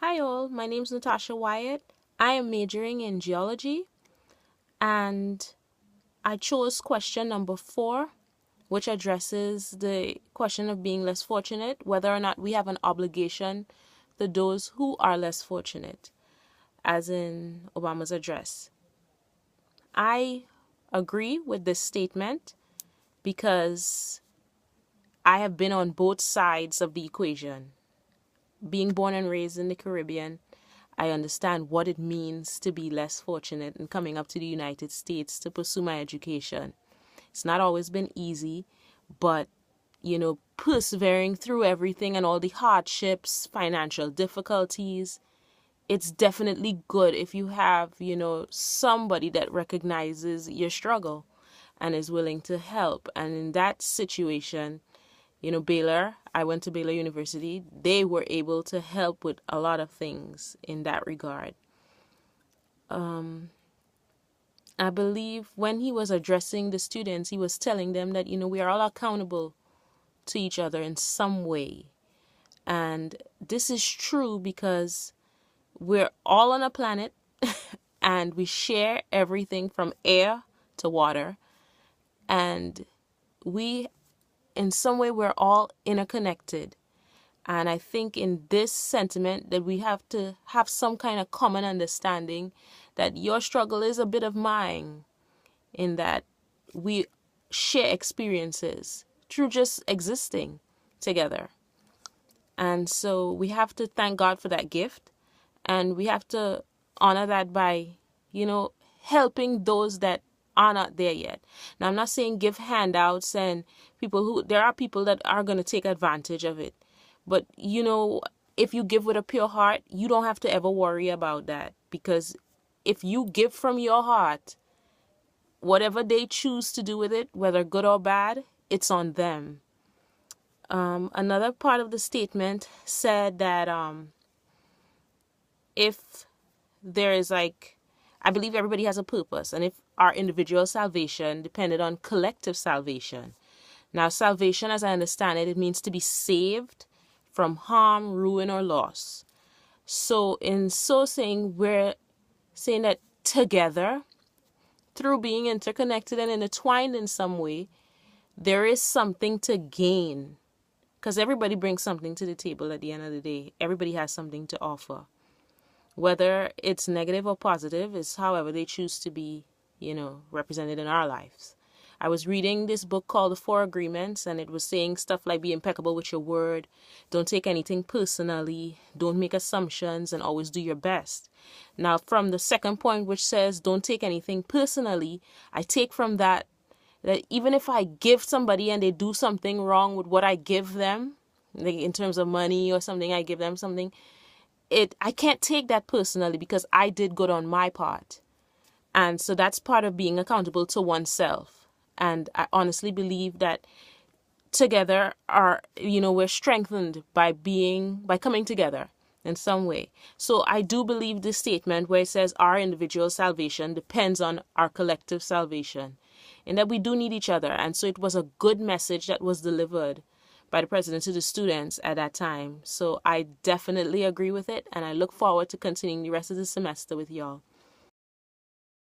Hi all, my name is Natasha Wyatt. I am majoring in geology and I chose question number 4, which addresses the question of being less fortunate, whether or not we have an obligation to those who are less fortunate, as in Obama's address. I agree with this statement because I have been on both sides of the equation. Being born and raised in the Caribbean, I understand what it means to be less fortunate and coming up to the United States to pursue my education. It's not always been easy, but, persevering through everything and all the hardships, financial difficulties, it's definitely good if you have, somebody that recognizes your struggle and is willing to help. And in that situation, Baylor, I went to Baylor University. They were able to help with a lot of things in that regard. I believe when he was addressing the students, he was telling them that, we are all accountable to each other in some way. And this is true because we're all on a planet and we share everything from air to water. And in some way, we're all interconnected. And I think in this sentiment that we have to have some kind of common understanding that your struggle is a bit of mine, in that we share experiences through just existing together. And so we have to thank God for that gift. And we have to honor that by, helping those that are not there yet. Now, I'm not saying give handouts and there are people that are going to take advantage of it. But, if you give with a pure heart, you don't have to ever worry about that. Because if you give from your heart, whatever they choose to do with it, whether good or bad, it's on them. Another part of the statement said that if there is I believe everybody has a purpose, and if our individual salvation depended on collective salvation. Now, salvation, as I understand it, it means to be saved from harm, ruin, or loss. So in so saying, we're saying that together, through being interconnected and intertwined in some way, there is something to gain. Because everybody brings something to the table at the end of the day. Everybody has something to offer. Whether it's negative or positive is however they choose to be, represented in our lives. I was reading this book called The Four Agreements, and it was saying stuff like be impeccable with your word, don't take anything personally, don't make assumptions, and always do your best. Now, from the second point, which says don't take anything personally, I take from that even if I give somebody and they do something wrong with what I give them, like in terms of money or something, I give them something, I can't take that personally because I did good on my part. And so that's part of being accountable to oneself. And I honestly believe that together we're strengthened by coming together in some way. So I do believe this statement where it says our individual salvation depends on our collective salvation, and that we do need each other. And so it was a good message that was delivered by the president to the students at that time. So I definitely agree with it, and I look forward to continuing the rest of the semester with y'all.